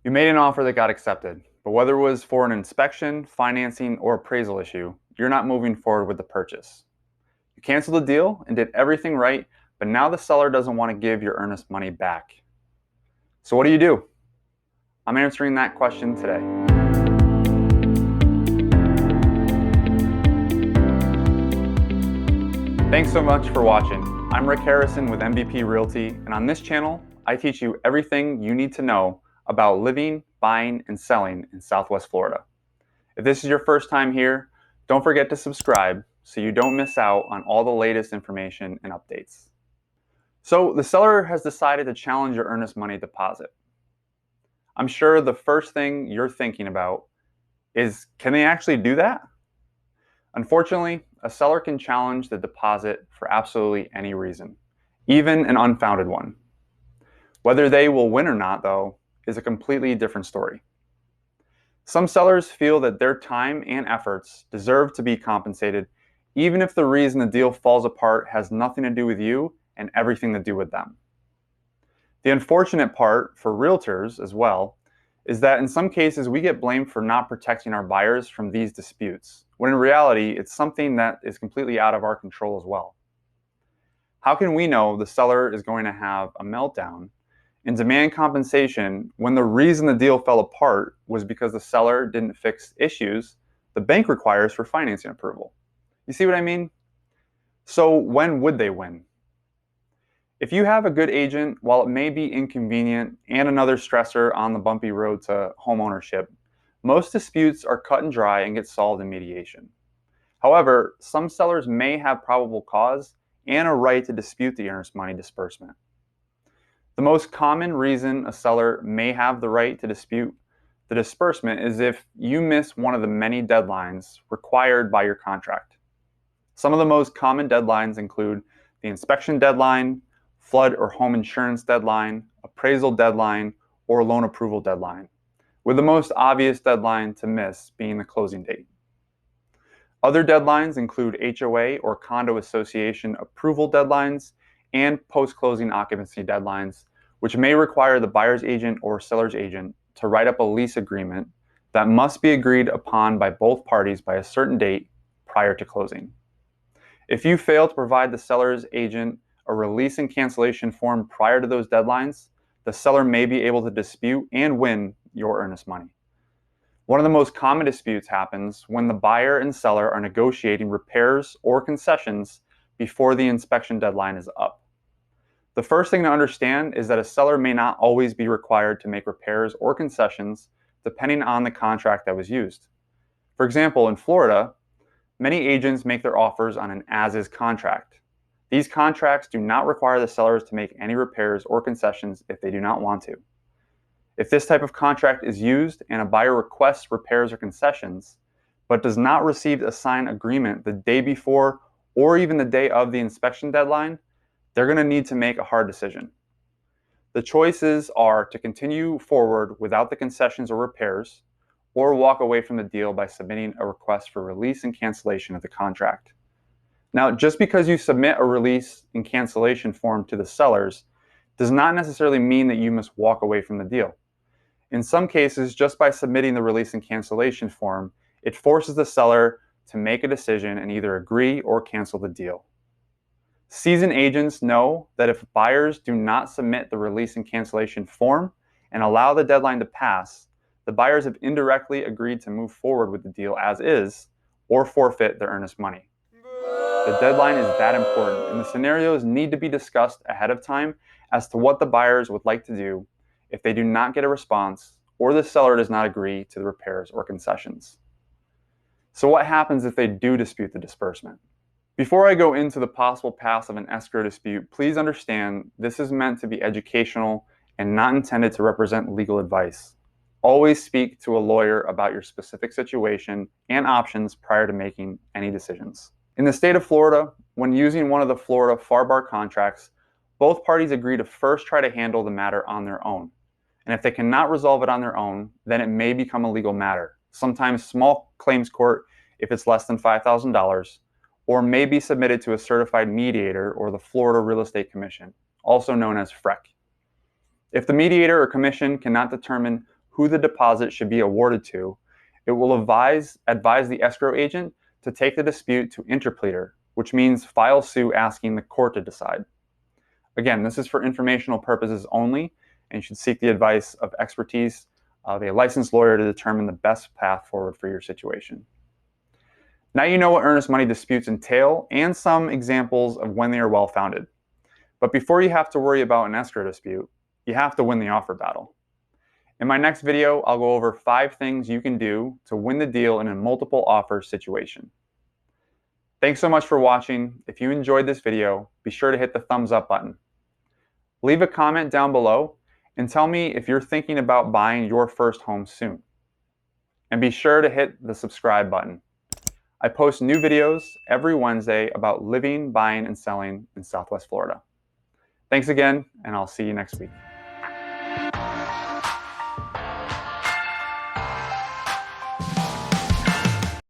You made an offer that got accepted, but whether it was for an inspection, financing, or appraisal issue, you're not moving forward with the purchase. You canceled the deal and did everything right, but now the seller doesn't want to give your earnest money back. So what do you do? I'm answering that question today. Thanks so much for watching. I'm Rick Harrison with MVP Realty, and on this channel, I teach you everything you need to know about living, buying, and selling in Southwest Florida. If this is your first time here, don't forget to subscribe so you don't miss out on all the latest information and updates. So the seller has decided to challenge your earnest money deposit. I'm sure the first thing you're thinking about is, can they actually do that? Unfortunately, a seller can challenge the deposit for absolutely any reason, even an unfounded one. Whether they will win or not, though, is a completely different story. Some sellers feel that their time and efforts deserve to be compensated, even if the reason the deal falls apart has nothing to do with you and everything to do with them. The unfortunate part for realtors as well is that in some cases we get blamed for not protecting our buyers from these disputes, when in reality it's something that is completely out of our control as well. How can we know the seller is going to have a meltdown and demand compensation when the reason the deal fell apart was because the seller didn't fix issues the bank requires for financing approval? You see what I mean? So when would they win? If you have a good agent, while it may be inconvenient and another stressor on the bumpy road to home ownership, most disputes are cut and dry and get solved in mediation. However, some sellers may have probable cause and a right to dispute the earnest money disbursement. The most common reason a seller may have the right to dispute the disbursement is if you miss one of the many deadlines required by your contract. Some of the most common deadlines include the inspection deadline, flood or home insurance deadline, appraisal deadline, or loan approval deadline, with the most obvious deadline to miss being the closing date. Other deadlines include HOA or condo association approval deadlines and post-closing occupancy deadlines, which may require the buyer's agent or seller's agent to write up a lease agreement that must be agreed upon by both parties by a certain date prior to closing. If you fail to provide the seller's agent a release and cancellation form prior to those deadlines, the seller may be able to dispute and win your earnest money. One of the most common disputes happens when the buyer and seller are negotiating repairs or concessions before the inspection deadline is up. The first thing to understand is that a seller may not always be required to make repairs or concessions depending on the contract that was used. For example, in Florida, many agents make their offers on an as-is contract. These contracts do not require the sellers to make any repairs or concessions if they do not want to. If this type of contract is used and a buyer requests repairs or concessions, but does not receive a signed agreement the day before or even the day of the inspection deadline, they're going to need to make a hard decision. The choices are to continue forward without the concessions or repairs, or walk away from the deal by submitting a request for release and cancellation of the contract. Now, just because you submit a release and cancellation form to the sellers does not necessarily mean that you must walk away from the deal. In some cases, just by submitting the release and cancellation form, it forces the seller to make a decision and either agree or cancel the deal. Seasoned agents know that if buyers do not submit the release and cancellation form and allow the deadline to pass, the buyers have indirectly agreed to move forward with the deal as is or forfeit their earnest money. The deadline is that important, and the scenarios need to be discussed ahead of time as to what the buyers would like to do if they do not get a response or the seller does not agree to the repairs or concessions. So what happens if they do dispute the disbursement? Before I go into the possible paths of an escrow dispute, please understand this is meant to be educational and not intended to represent legal advice. Always speak to a lawyer about your specific situation and options prior to making any decisions. In the state of Florida, when using one of the Florida FAR contracts, both parties agree to first try to handle the matter on their own. And if they cannot resolve it on their own, then it may become a legal matter, sometimes small claims court if it's less than $5,000, or may be submitted to a certified mediator or the Florida Real Estate Commission, also known as FREC. If the mediator or commission cannot determine who the deposit should be awarded to, it will advise the escrow agent to take the dispute to interpleader, which means file suit asking the court to decide. Again, this is for informational purposes only, and you should seek the advice of expertise of a licensed lawyer to determine the best path forward for your situation. Now you know what earnest money disputes entail and some examples of when they are well-founded. But before you have to worry about an escrow dispute, you have to win the offer battle. In my next video, I'll go over 5 things you can do to win the deal in a multiple offer situation. Thanks so much for watching. If you enjoyed this video, be sure to hit the thumbs up button. Leave a comment down below and tell me if you're thinking about buying your first home soon. And be sure to hit the subscribe button. I post new videos every Wednesday about living, buying, and selling in Southwest Florida. Thanks again, and I'll see you next week.